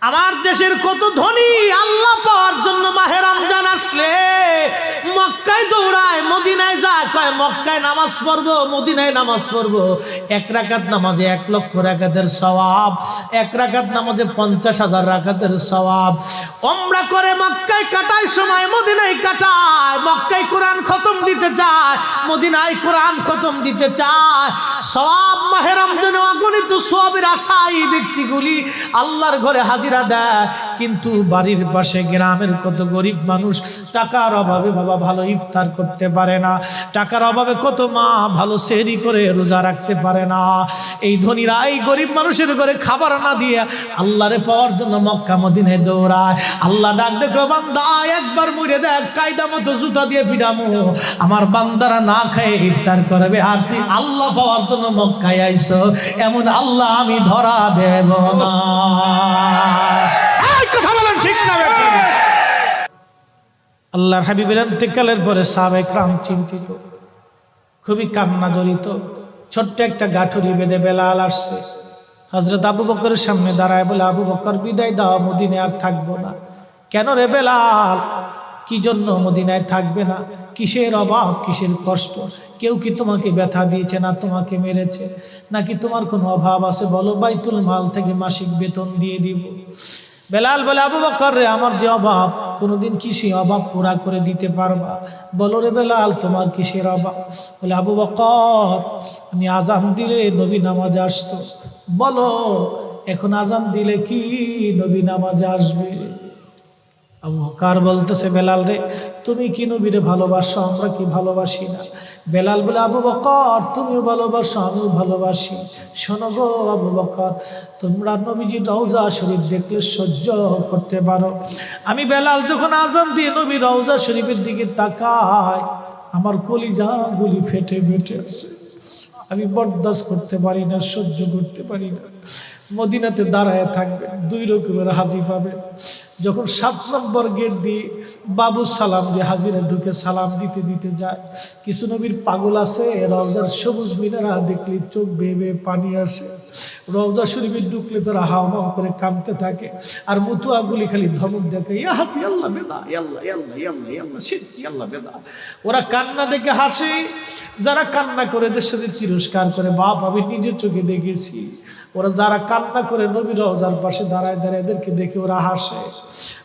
আমার দেশের কত ধনী আল্লাহ পাওয়ার জন্য মাহে রমজান আসলে মক্কায় দৌড়ায়, মদিনায় যায়, কয় মক্কায় নামাজ পড়বো, মদিনায় নামাজ পড়বো। এক রাকাত নামাজে 1 লক্ষ রাকাতের সওয়াব, 1 রাকাত নামাজে 50,000 রাকাতের সওয়াব। উমরা করে মক্কায় কাটায় সময় মদিনায় কাটায়, মক্কায় কোরআন খতম দিতে চায়, মদিনায় কোরআন খতম দিতে চায়। সওয়াব মাহে রমজানে অগণিত সওয়াবের আশায় ব্যক্তিগুলি আল্লাহর ঘরে হাজিরা দেয়, কিন্তু বাড়ির পাশে গ্রামের কত গরিব মানুষ টাকার অভাবে বাবা ভালো ইফতার করতে পারে না, টাকার অভাবে কত মা ভালো সেহরি করে রোজা রাখতে পারে না। এই ধনীরা এই গরিব মানুষের ঘরে খাবার না দিয়ে আল্লাহরে পাওয়ার জন্য মক্কা মদিনায় দৌড়ায়। আল্লাহ ডাক দেখো, বান্দা একবার মরে দেখ, কায়দা মতো জুতা দিয়ে পিটামো, আমার বান্দারা না খেয়ে ইফতার করবে, আর তুই আল্লাহ পাওয়ার জন্য মক্কায় আইছো, এমন আল্লাহ আমি ধরা দেব না। কথা বলেন ঠিক না বেঠিক? আল্লাহর হাবিবের ইন্তেকালের পরে সাহাবায়ে কেরাম চিন্তিত, খুবই কান্না জড়িত। ছোট্ট একটা গাঠুরি বেঁধে বেলাল আসছে, হযরত আবু বকরের সামনে দাঁড়ায় বলে, আবু বকর বিদায় দাও, মদিনায় আর থাকবো না। কেন রে বেলাল, কি জন্য মদিনায় থাকবে না? কিসের অভাব, কিসের কষ্ট? কেউ কি তোমাকে ব্যথা দিয়েছে, না তোমাকে মেরেছে, নাকি তোমার কোনো অভাব আছে? বলো, বাইতুল মাল থেকে মাসিক বেতন দিয়ে দিব। বেলাল বলে, আবু বকর রে, আমার যে অভাব, কোনোদিন কি সেই অভাব পুরা করে দিতে পারবা? বলো রে বেলাল, তোমার কিসের অভাব? বলে, আবু বকর, আমি আজান দিলে নবী নামাজে আসতো। বলো, এখন আজান দিলে কি নবী নামাজে আসবে? আবু বকর বলতেছে, বেলাল রে, তুমি কি নবীরে ভালোবাসো, আমরা কি ভালোবাসি না? বেলাল বলে, আবু বকর, তুমিও ভালোবাসো, আমিও ভালোবাসি। শোনো গো আবু বকর, তোমরা নবীজি রওজা শরীফ দেখলে সহ্য করতে পারো? আমি বেলাল যখন আজান দিয়ে নবী রওজা শরীফের দিকে তাকাই, আমার কলিজা গুলি ফেটে ফেটে আসে, আমি বরদাস্ত করতে পারি না, সহ্য করতে পারি না। মদিনাতে দাঁড়ায় থাকবে, 2 রকমের হাজি পাবে। যখন 7 নম্বর গেট দিয়ে বাবু সালাম দিয়ে হাজিরা ঢুকে সালাম দিতে দিতে যায়, কিছু নবীর পাগল আছে, রওজার সবুজ মিনারা দেখলে চোখ বেয়ে বেয়ে পানি আসে, রওজা শরীফে ঢুকলে তারা হাওমাও করে কাঁদতে থাকে, আর মুতুয়াগুলি খালি ধমক দেখে, ইয়া হাতি আল্লাহ বেদা, আল্লাহ আল্লাহ আল্লাহ আল্লাহ শিরকি আল্লাহ বেদা। ওরা কান্না দেখে হাসে, যারা কান্না করে এদের সাথে তিরস্কার করে। বাপ, আমি নিজের চোখে দেখেছি, ওরা যারা কান্না করে নবীর রওজার পাশে দাঁড়ায় দাঁড়ায় এদেরকে দেখে ওরা হাসে।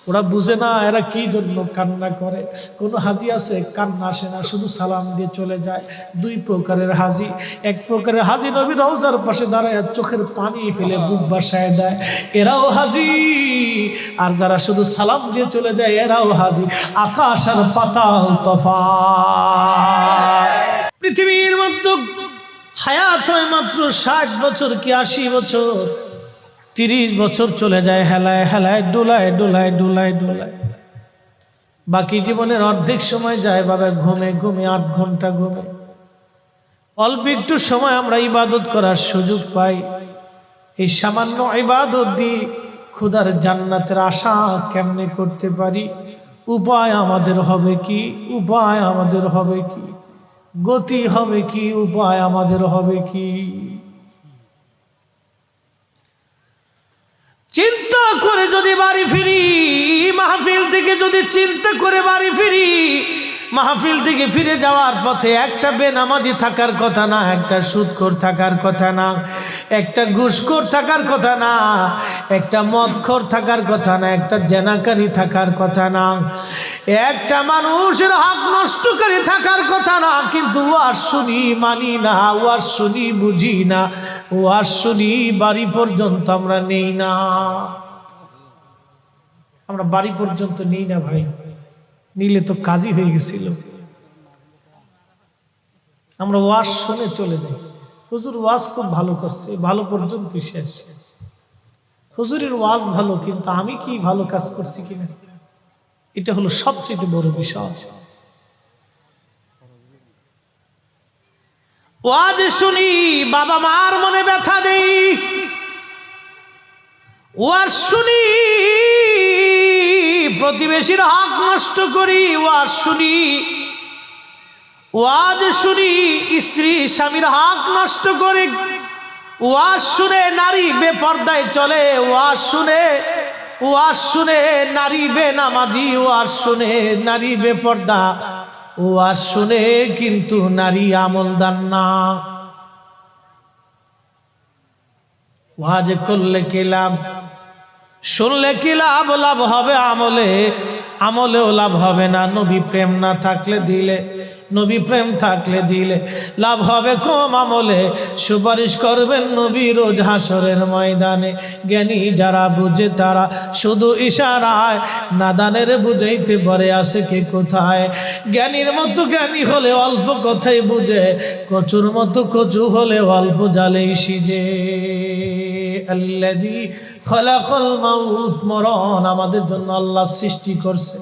ওরা বুঝে না এরা কি জন্য কান্না করে। কোনো হাজি আছে কান্না আসে না, শুধু সালাম দিয়ে চলে যায়। 2 প্রকারের হাজি। এক প্রকারের হাজি নবীর রওজার পাশে দাঁড়ায় চোখের পানি ফেলে বুক বাসায় দেয়, এরাও হাজি। আর যারা শুধু সালাম দিয়ে চলে যায়, এরাও হাজি। আকাশ আর পাতাল তফাৎ। পৃথিবীর মধ্যে হায়াত হয় মাত্র 60 বছর কি 80 বছর, 30 বছর চলে যায় হেলায় হেলায়, ডোলায় ডোলায় ডোলায় ডোলায়। বাকি জীবনের অর্ধেক সময় যায় বাবা ঘুমে ঘুমে, 8 ঘন্টা ঘুমে। অল্প একটু সময় আমরা ইবাদত করার সুযোগ পাই। এই সামান্য ইবাদত দিয়ে খোদার জান্নাতের আশা কেমনে করতে পারি? উপায় আমাদের হবে কি? উপায় আমাদের হবে কি? গতি হবে কি? উপায় আমাদের হবে কি? চিন্তা করে যদি বাড়ি ফিরি, মাহফিল থেকে যদি চিন্তা করে বাড়ি ফিরি, মাহফিল থেকে ফিরে যাওয়ার পথে একটা বেনামাজি থাকার কথা না, একটা সুদখোর থাকার কথা না, একটা ঘুষখোর থাকার কথা না, একটা মদখোর থাকার কথা না, একটা জেনাকারী থাকার কথা না, একটা মানুষের হক নষ্টকারী থাকার কথা না। কিন্তু ওয়াজ শুনি মানি না, ওয়াজ শুনি বুঝি না, ওয়াজ শুনি বাড়ি পর্যন্ত আমরা নেই না। আমরা বাড়ি পর্যন্ত নেই না ভাই, নিলে তো কাজই হয়ে গেছিল। আমরা ওয়াজ শুনে চলে যাই, হুজুর ওয়াজ খুব ভালো করছে, ভালো পর্যন্ত শেষ। হুজুরের ওয়াজ ভালো, কিন্তু আমি কি ভালো কাজ করছি কিনা, এটা হলো সবচেয়ে বড় বিষয়। ওয়াজ শুনি বাবা মার মনে ব্যথা দেই, ওয়াজ শুনি প্রতিবেশীর হক নষ্ট করি, ওয়াজ শুনি, ওয়াজ শুনি স্ত্রী স্বামীর হক নষ্ট করে, ওয়াজ শুনে নারী বেপর্দায় চলে, ওয়াজ শুনে নারী বেনামাজি, ওয়াজ শুনে নারী বেপর্দা, ওয়াজ শুনে কিন্তু নারী আমলদার না। ওয়াজ করলে কি লাভ, শুনলে কি লাভ? লাভ হবে আমলেও লাভ হবে না। নবী প্রেম না থাকলে দিলে, নবী প্রেম থাকলে দিলে লাভ হবে কম, আমলে সুপারিশ করবেন নবী রোজ হাসরের ময়দানে। জ্ঞানী যারা বুঝে তারা শুধু ইশারায়, নাদানের বুঝাইতে পারে আছে কে কোথায়। জ্ঞানীর মতো জ্ঞানী হলে অল্প কথাই বুঝে, কচুর মতো কচু হলে অল্প জালেই সিজে। আল্লাযী খালাকাল মাউত, মরণ আমাদের জন্য আল্লাহ সৃষ্টি করছে।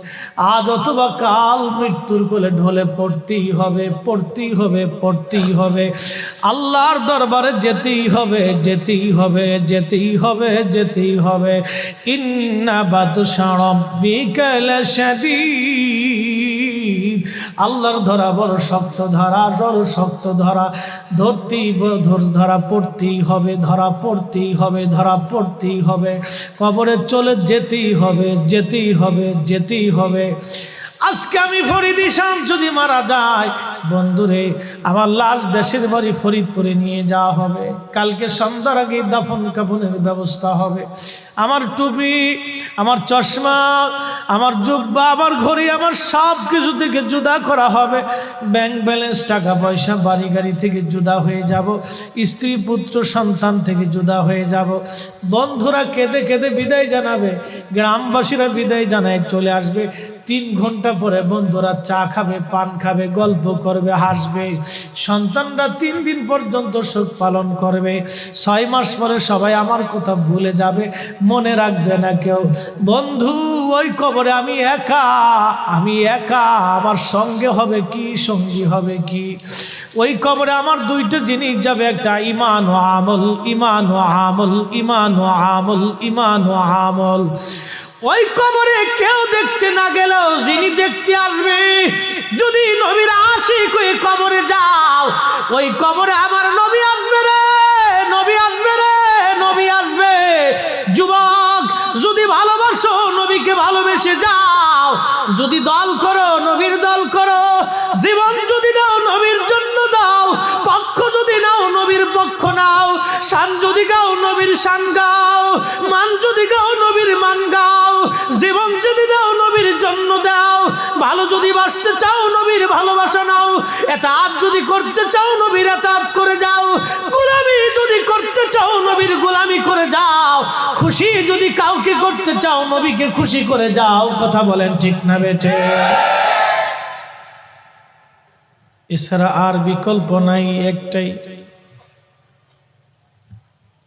আজ অথবা কাল মৃত্যুর কোলে ঢলে পড়তেই হবে, পড়তেই হবে, পড়তেই হবে। আল্লাহর দরবারে যেতেই হবে, যেতেই হবে, যেতেই হবে, যেতেই হবে। ইন্না বাতশা রাব্বিকা লাশাদীদ, আল্লাহর ধরা বড় শক্ত ধরা, বড় শক্ত ধরা। ধরতেই ধরা পড়তেই হবে, ধরা পড়তেই হবে, ধরা পড়তেই হবে। কবরে চলে যেতেই হবে, যেতেই হবে, যেতেই হবে। আজকে আমি ফরিদি শাম যদি মারা যায়, বন্ধুরে আমার লাশ দেশের বাড়ি ফরিদপুরে নিয়ে যাওয়া হবে। কালকে সন্ধ্যার আগে দাফন কাফনের ব্যবস্থা হবে। আমার টুপি, আমার চশমা, আমার জুব্বা, আমার ঘড়ি, আমার সব কিছু থেকে জুদা করা হবে। ব্যাংক ব্যালেন্স, টাকা পয়সা, বাড়ি গাড়ি থেকে জুদা হয়ে যাব। স্ত্রী পুত্র সন্তান থেকে জুদা হয়ে যাব। বন্ধুরা কেঁদে কেঁদে বিদায় জানাবে, গ্রামবাসীরা বিদায় জানায় চলে আসবে। 3 ঘন্টা পরে বন্ধুরা চা খাবে, পান খাবে, গল্প করবে, হাসবে। সন্তানরা 3 দিন পর্যন্ত সুখ পালন করবে। 6 মাস পরে সবাই আমার কথা ভুলে যাবে, মনে রাখবে না কেউ। বন্ধু ওই কবরে আমি একা, আমি একা। আমার সঙ্গে হবে কি, সঙ্গী হবে কি? ওই কবরে আমার 2টা জিনিস যাবে, একটা ঈমান ও আমল, ঈমান ও আমল, ঈমান ও আমল, ঈমান ও আমল। ওই কবরে কেউ দেখতে না গেলেও যিনি দেখতে আসবে, যদি নবীর আশিক হয়ে কবরে যাও, ওই কবরে আমার নবী আসবে রে, নবী আসবে রে, নবী আসবে। যুবক যদি ভালোবাসো নবীকে ভালোবেসে যাও, যদি দল করো নবীর দল করো, জীবন যদি দাও নবীর জন্য দাও, পক্ষ যদি নাও নবীর পক্ষ নাও, শান যদি গাও নবীর শান গাও, মান যদি গাও নবীর মান গাও, জীবন যদি দাও নবীর জন্য দাও, ভালো যদি বাসতে চাও নবীর ভালোবাসা নাও, এতাত যদি করতে চাও নবীর এতাত করে যাও, গোলামি যদি করতে চাও নবীর গোলামি করে যাও, খুশি যদি কাউকে করতে চাও নবীকে খুশি করে যাও। কথা বলেন ঠিক না বেঠে? এছাড়া আর বিকল্প নাই, একটাই,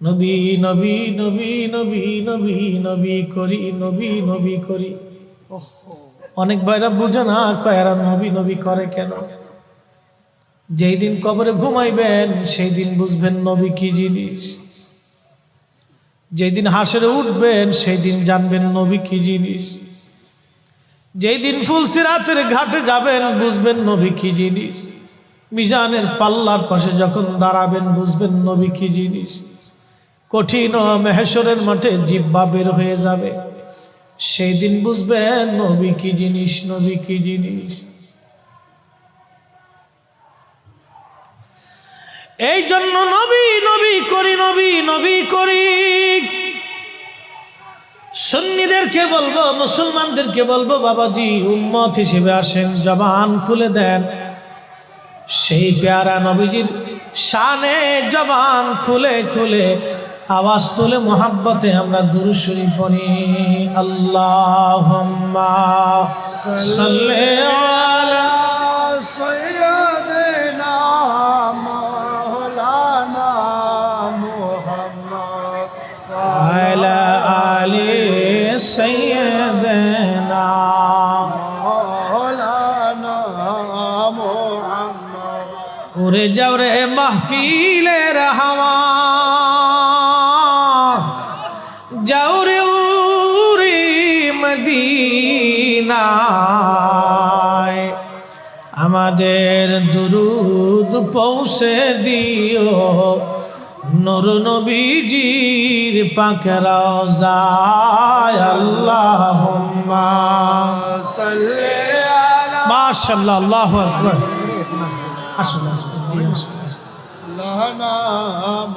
নবী নবী নবী নবী নবী নবী করি, নবী নবী করি। অনেক ভাইরা বুঝে না, কয়েরা নবী নবী করে কেন? যেই দিন কবরে ঘুমাইবেন সেই দিন বুঝবেন নবী কি জিনিস। যেই দিন হাসরে উঠবেন সেই দিন জানবেন নবী কি জিনিস। যেই দিন ফুলসিরাতের ঘাটে যাবেন বুঝবেন নবী কি জিনিস। মিজানের পাল্লার পাশে যখন দাঁড়াবেন বুঝবেন নবী কি জিনিস। কঠিন মেহশরের মাঠে জিহ্বা বের হয়ে যাবে, সেই দিন বুঝবেন নবী কি জিনিস, নবী কি জিনিস। এই জন্য নবী নবী করি, নবী নবী করি। সুন্নিদেরকে বলবো, মুসলমানদেরকে বলবো, বাবাজি উম্মত হিসেবে আসেন, জবান খুলে দেন, সেই প্যারা নবীজির শানে জবান খুলে খুলে আওয়াজ তুলে মোহাব্বতে আমরা দুরূদ শরীফ পড়ি। আল্লাহুম্মা সাল্লি আলা সাইয়্যিদিনা মাওলানা মুহাম্মদ ওয়া আলা আলি সাইয়্যিদিনা মাওলানা মুহাম্মদ। উড়ে যাও রে মাহফিলের হাওয়া, যাও রে উড়ে মদিনায়, আমাদের দুরুদ পৌঁছে দিও নূর নবীজির পাক রওজায় আল্লাহুম্মা সাল্লি আলা মাশাআল্লাহ আল্লাহু আকবার আসুন লানা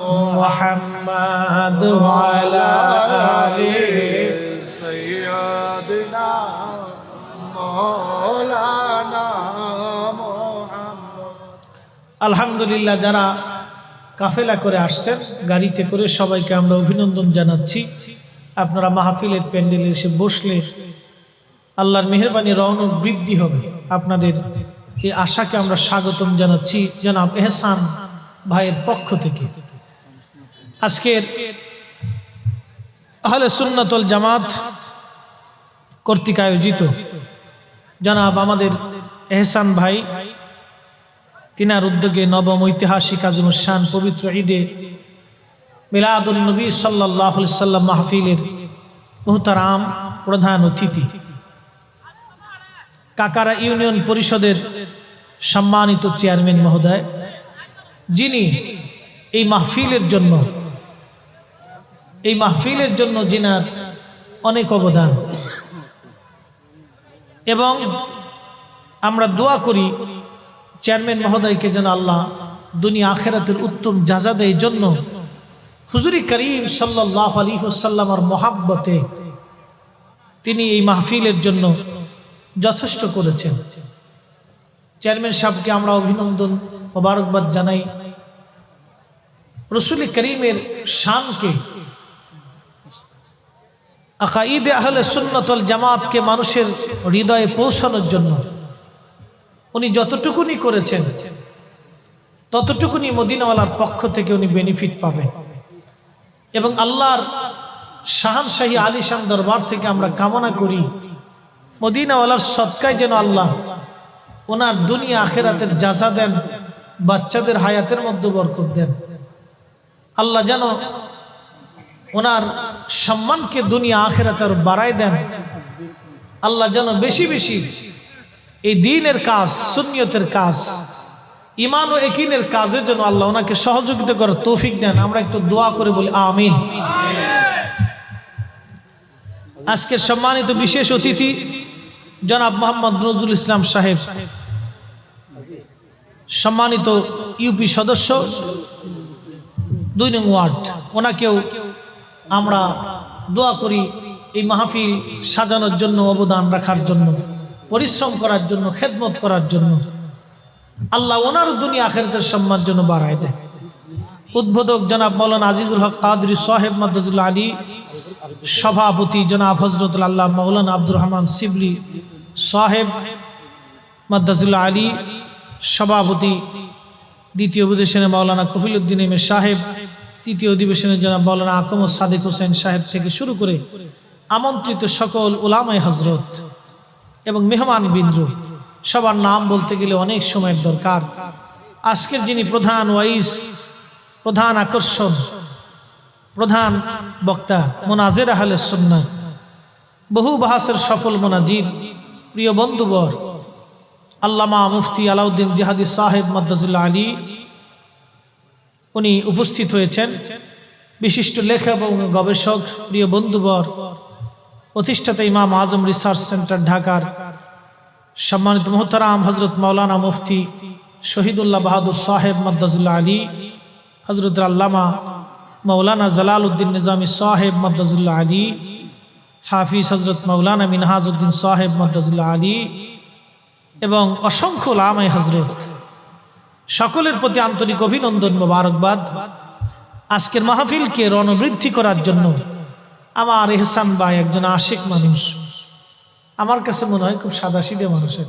মুহাম্মাদ ওয়া আলা আলি সাইয়্যিদিনা মাওলানা মুহাম্মদ। আলহামদুলিল্লাহ, যারা কাফেলা করে আসছেন গাড়িতে করে সবাইকে আমরা অভিনন্দন জানাচ্ছি। আপনারা মাহফিলের প্যান্ডেলে এসে বসলে আল্লাহর মেহেরবানি রওনক বৃদ্ধি হবে। আপনাদের এই আশাকে আমরা স্বাগতম জানাচ্ছি জনাব এহসান ভাইয়ের পক্ষ থেকে। আজকের আহলে সুন্নাত ওয়াল জামাত কর্তৃক আয়োজিত জনাব আমাদের এহসান ভাই তিনার উদ্যোগে নবম ঐতিহাসিক আজমুস শান পবিত্র ঈদে মিলাদুন নবী সাল্লাল্লাহু আলাইহি সাল্লাম মাহফিলের মুহতারাম প্রধান অতিথি, কাকারা ইউনিয়ন পরিষদের সম্মানিত চেয়ারম্যান মহোদয়, যিনি এই মাহফিলের জন্য যিনার অনেক অবদান, এবং আমরা দোয়া করি চেয়ারম্যান মহোদয়কে যেন আল্লাহ দুনিয়া আখিরাতের উত্তম জাযা দেয়। জন্য হুজুর করিম সাল্লাল্লাহু আলাইহি ওয়াসাল্লামের মহব্বতে তিনি এই মাহফিলের জন্য যথেষ্ট করেছেন। চেয়ারম্যান সাহেবকে আমরা অভিনন্দন মোবারকবাদ জানাই। রাসূল করিমের শানকে, আকাইদে আহলে সুন্নাত ওয়াল জামাতকে মানুষের হৃদয়ে পৌঁছানোর জন্য উনি যতটুকুনি করেছেন ততটুকুনি মদিনাওয়ালার পক্ষ থেকে উনি বেনিফিট পাবেন। এবং আল্লাহর শাহানশাহী আলিশান দরবার থেকে আমরা কামনা করি মদিনাওয়ালার সদকায় যেন আল্লাহ ওনার দুনিয়া আখিরাতের জাযা দেন, বাচ্চাদের হায়াতের মধ্যে বরকত দেন। আল্লাহ যেন ওনার সম্মানকে দুনিয়া আখিরাতে বাড়ায় দেন। আল্লাহ যেন বেশি বেশি এই দ্বীনের কাজ, সুন্নিয়তের কাজ, ঈমান ও ইয়াকিনের কাজের জন্য আল্লাহ ওনাকে সহযোগিতা করার তৌফিক দেন। আমরা একটু দোয়া করে বলি আমিন। আজকের সম্মানিত বিশেষ অতিথি জনাব মোহাম্মদ নজরুল ইসলাম সাহেব, সম্মানিত ইউপি সদস্য 2 নং ওয়ার্ড, ওনাকেও আমরা দোয়া করি এই মাহফিল সাজানোর জন্য, অবদান রাখার জন্য, পরিশ্রম করার জন্য, খেদমত করার জন্য। আল্লাহ ওনার দুনিয়া আখিরাতের সম্মান জন্য বাড়ায় দেয়। উদ্বোধক জনাব মাওলানা আজিজুল হক কাদরি সাহেব মাদ্দাজুল্লাহ আলী, সভাপতি জনাব হযরতুল আল্লাহ মাওলানা আব্দুর রহমান শিবলি সাহেব মাদ্দাজুল্লাহ আলী, সভাপতি দ্বিতীয় অধিবেশনে মাওলানা কফিল উদ্দিন এমের সাহেব, তৃতীয় অধিবেশনে জনাব মাওলানা আকম সাদিক হোসেন সাহেব থেকে শুরু করে আমন্ত্রিত সকল উলামায়ে হযরত এবং মেহমান বৃন্দ, সবার নাম বলতে গেলে অনেক সময়ের দরকার। আজকের যিনি প্রধান ওয়াইজ, প্রধান আকর্ষণ, প্রধান বক্তা, মুনাজির আহলে সুন্নাত, বহু বাহাসের সফল মুনাজির, প্রিয় বন্ধুবর আল্লামা মুফতি আলাউদ্দিন জিহাদি সাহেব মাদ্দাজুল্লাহ আলী, উনি উপস্থিত হয়েছেন। বিশিষ্ট লেখক এবং গবেষক, প্রিয় বন্ধুবর প্রতিষ্ঠাতা ইমাম আজম রিসার্চ সেন্টার ঢাকার সম্মানিত মুহতারাম হযরত মাওলানা মুফতি শহীদুল্লাহ বাহাদুর সাহেব মাদ্দাজুল্লাহ আলী, হযরত আল্লামা মাওলানা জালালউদ্দিন নিজামী সাহেব মাদ্দাজুল্লাহ আলী, হাফিজ হযরত মাওলানা মিনহাজউদ্দিন সাহেব মাদ্দাজুল্লাহ আলী এবং অসংখ্য উলামায়ে হযরত, সকলের প্রতি আন্তরিক অভিনন্দন মোবারকবাদ। আজকের মাহফিলকে রণবৃদ্ধি করার জন্য আমার এহসান ভাই একজন আশিক মানুষ, আমার কাছে মনে হয় খুব সাদাসিধে মানুষের।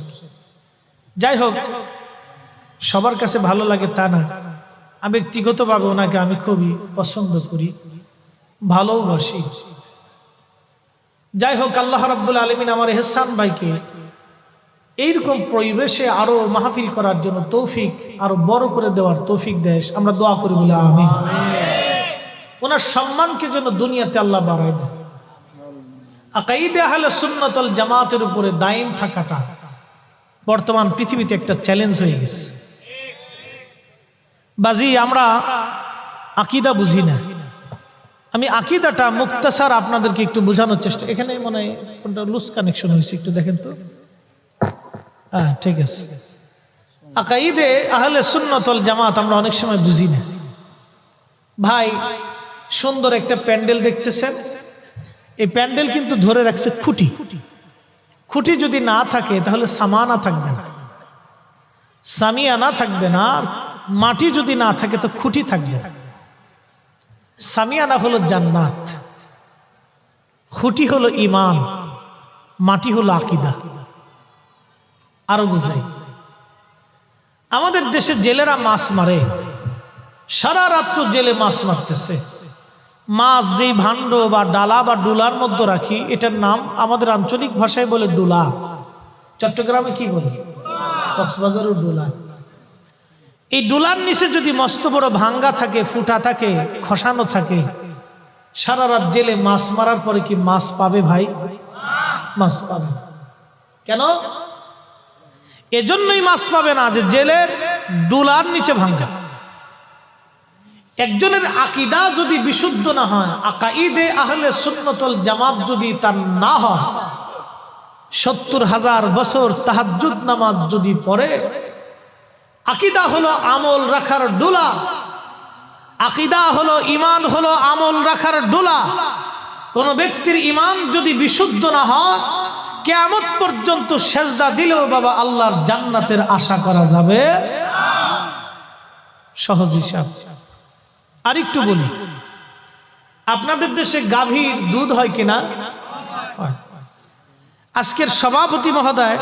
যাই হোক, সবার কাছে ভালো লাগে তা না, আমি ব্যক্তিগতভাবে ওনাকে আমি খুবই পছন্দ করি, ভালোবাসি। যাই হোক, আল্লাহ রাব্বুল আলামিন আমার এহসান ভাইকে এইরকম পরিবেশে আরো মাহফিল করার জন্য তৌফিক, আরো বড় করে দেওয়ার তৌফিক দেয়। আমরা দোয়া করি বলে আমিন। ওনার সম্মানকে যেন দুনিয়াতে আল্লাহ বাড়ায় দেয়। আকাইদে আহলে সুন্নাত ওয়াল জামাতের উপরে দায়িম থাকাটা বর্তমান পৃথিবীতে একটা চ্যালেঞ্জ হয়ে গেছে। বাজি আমরা আকীদা বুঝি না। আমি আকীদাটা মুক্তাসার আপনাদেরকে একটু বোঝানোর চেষ্টা, এখানে মনে হয় কোনটা লুজ কানেকশন হয়েছে, একটু দেখেন তো। হ্যাঁ ঠিক আছে। আকাইদে আহলে সুন্নাত ওয়াল জামাত আমরা অনেক সময় বুঝি না। ভাই সুন্দর একটা প্যান্ডেল দেখতেছেন, এই প্যান্ডেল কিন্তু ধরে রাখছে খুঁটি। খুঁটি যদি না থাকে তাহলে সামানা থাকবে না, সামিয়ানা থাকবে না। মাটি যদি না থাকে তো খুঁটি থাকবে না। সামিয়ানা হলো জান্নাত, খুঁটি হলো ঈমান, মাটি হলো আকীদা। আরো বুঝাই, আমাদের দেশে জেলেরা মাছ মারে, সারা রাত্র জেলে মাছ মারতেছে। মাছ যেই ভাণ্ড বা ডালা বা ডুলার মধ্যে রাখি, এটার নাম আমাদের আঞ্চলিক ভাষায় বলে ডুলা। চট্টগ্রামে কি বলি? কক্সবাজারও ডুলা। এই ডুলার নিচে যদি মস্ত বড় ভাঙ্গা থাকে, ফুটা থাকে, খসানো থাকে, সারা রাত জেলে মাছ মারার পরে কি মাছ পাবে ভাই? মাছ পাবে। কেন? এজন্যই মাছ পাবে না যে জেলের ডুলার নিচে ভাঙ্গা। একজনের আকীদা যদি বিশুদ্ধ না হয়, আকাইদে আহলে সুন্নাত ওয়াল জামাত যদি তার না হয়, ৭০,০০০ বছর তাহাজ্জুদ নামাজ যদি পড়ে, আকীদা হলো আমল রাখার ডুলা, আকীদা হলো ঈমান, হলো আমল রাখার ডুলা। কোন ব্যক্তির ঈমান যদি বিশুদ্ধ না হয়, কিয়ামত পর্যন্ত সেজদা দিলেও বাবা আল্লাহর জান্নাতের আশা করা যাবে সহজ হিসাব। আর একটু বলি, আপনাদের দেশে গাভীর দুধ হয় কিনা? আজকের সভাপতি মহোদয়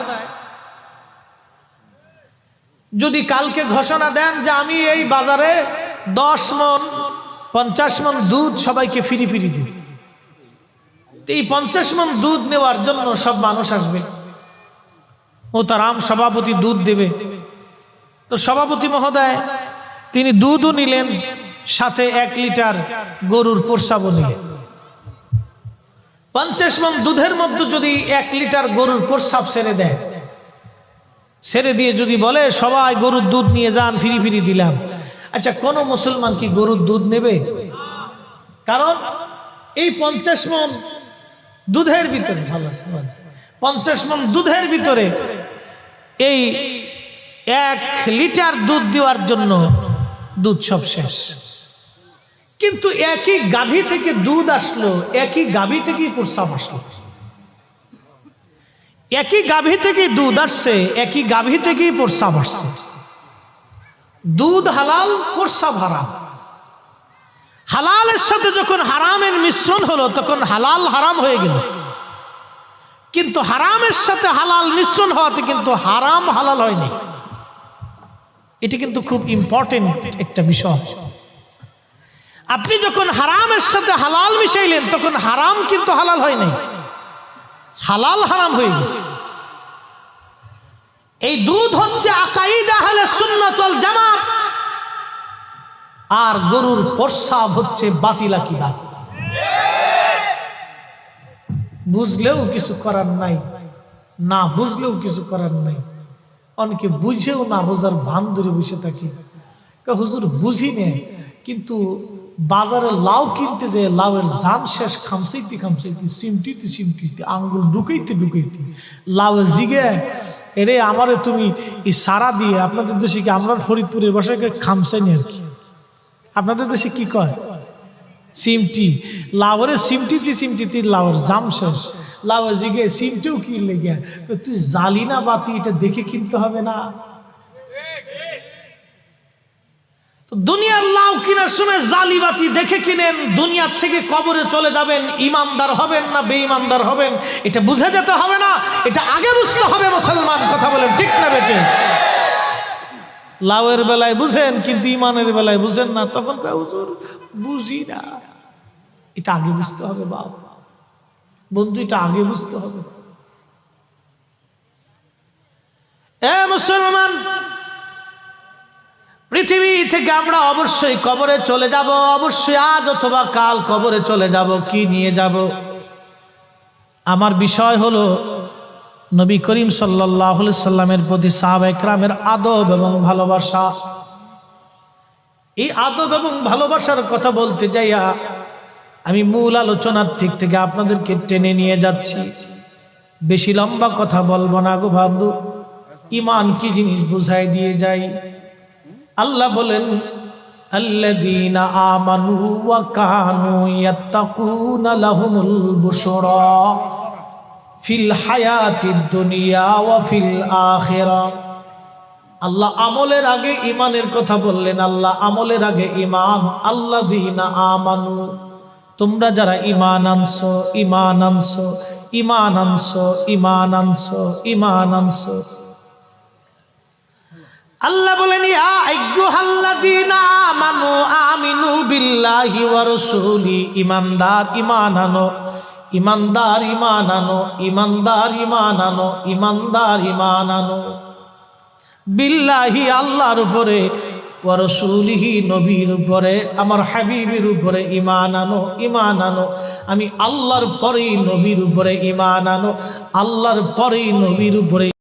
যদি কালকে ঘোষণা দেন যে আমি এই বাজারে 10 মণ 50 মণ দুধ সবাইকে ফিরি ফিরি দিই, এই 50 মণ দুধ নেওয়ার জন্য সব মানুষ আসবে, মোহতারাম সভাপতি দুধ দেবে। তো সভাপতি মহোদয় তিনি দুধও নিলেন, সাথে 1 লিটার গরুর প্রস্রাবও নিলেন। 50 মণ দুধের মধ্যে যদি 1 লিটার গরুর প্রস্রাব ছেড়ে দেয়, ছেড়ে দিয়ে যদি বলে সবাই গরুর দুধ নিয়ে যান, ফিরি ফিরি দিলাম, আচ্ছা কোন মুসলমান কি গরুর দুধ নেবে? কারণ এই 50 মণ দুধের ভিতরে, ভালো 50 মণ দুধের ভিতরে এই 1 লিটার দুধ দেওয়ার জন্য দুধ সব শেষ। কিন্তু একই গাভী থেকে দুধ আসলো, একই গাভী থেকেই প্রস্রাব আসলো, একই গাভী থেকে দুধ আসছে, একই গাভী থেকেই প্রস্রাব আসছে। দুধ হালাল, প্রস্রাব হারাম। হালালের সাথে যখন হারামের মিশ্রণ হলো তখন হালাল হারাম হয়ে গেল, কিন্তু হারামের সাথে হালাল মিশ্রণ হওয়াতে কিন্তু হারাম হালাল হয়নি। এটি কিন্তু খুব ইম্পর্টেন্ট একটা বিষয়। আপনি যখন হারামের সাথে হালাল মিশাইলেন তখন হারাম কিন্তু হালাল হয় নাই, হালাল হারাম হয়ে গেছে। এই দুধ হচ্ছে আকাইদা আহলে সুন্নাত ওয়াল জামাত, আর গরুর প্রস্রাব হচ্ছে বাতিল আকীদা। বুঝলেও কিছু করার নাই, না বুঝলেও কিছু করার নাই। অনেকে বুঝেও না বোঝার ভান ধরে বসে থাকি, হুজুর বুঝি নে, কিন্তু বাজারে লাউ কিনতে যে লাউয়ের জান শেষ, খামসাইতে খামসাইতে, সিমটিতে সিমটিতে, আঙ্গুল ঢুকাইতে ঢুকাইতে লাউয়ের জিগে এরে আমারে তুমি এই সারা দিয়ে, আপনাদের দেশে কি, আমরা ফরিদপুরের বাসায় খামসাইনি আর কি, আপনাদের দেশে কি কয়? সিমটি, লাউয়ের সিমটিতে সিমটিতে লাউয়ের জাম শেষ, লাউয়ের জিগে সিমটিও কিনলে গিয়া, তুই জালি না বাতি, এটা দেখে কিনতে হবে না? দুনিয়ার লাউ কেনার সময় জালি বাতি দেখে কিনেন, দুনিয়ার থেকে কবরে চলে যাবেন, ইমানদার হবেন না বেঈমানদার হবেন এটা বুঝে যেতে হবে না, এটা আগে বুঝতে হবে মুসলমান। কথা বলেন ঠিক না বেটে? লাউয়ের বেলায় বুঝেন কিন্তু ইমানের বেলায় বুঝেন না, তখন হুজুর বুঝি না। এটা আগে বুঝতে হবে বাবা, বন্ধু, এটা আগে বুঝতে হবে। এ মুসলমান, পৃথিবী থেকে আমরা অবশ্যই কবরে চলে যাব, অবশ্যই আজ অথবা কাল কবরে চলে যাব। কি নিয়ে যাব? আমার বিষয় হলো নবী করিম সাল্লাল্লাহু আলাইহি সাল্লামের প্রতি সাহাবা ইকরামের আদব এবং ভালোবাসা। এই আদব এবং ভালোবাসার কথা বলতে যাইয়া আমি মূল আলোচনার দিক থেকে আপনাদেরকে টেনে নিয়ে যাচ্ছি। বেশি লম্বা কথা বলবো না গো বন্ধু, ঈমান কি জিনিস বুঝাই দিয়ে যাই। আল্লাহ বলেন আল্লাযীনা আমানু ওয়া কানু ইয়াত্তাকুনা লাহুমুল বুশরা ফিল হায়াতিদ দুনিয়া ওয়া ফিল আখিরাহ। আল্লাহ আমলের আগে ঈমানের কথা বললেন। আল্লাহ আমলের আগে ঈমান। আল্লাযীনা আমানু, তোমরা যারা ঈমান আনছো, ঈমান আনছো, ঈমান আনছো, ঈমান আনছো, ঈমান আনছো। আল্লাহ বলেন ইয়া আইয়ুহাল্লাযীনা আমানু আমিনু বিল্লাহি ওয়া রাসূলি। ঈমানদার ঈমান আনো, ঈমানদার ঈমান আনো, ঈমানদার ঈমান আনো, ঈমানদার ঈমান আনো। বিল্লাহি আল্লাহর উপরে, ওয়া রাসূলিহি নবীর উপরে, আমার হাবিবের উপরে ঈমান আনো, ঈমান আনো। আমি আল্লাহর পরেই নবীর উপরে ঈমান আনো, আল্লাহর পরেই নবীর উপরে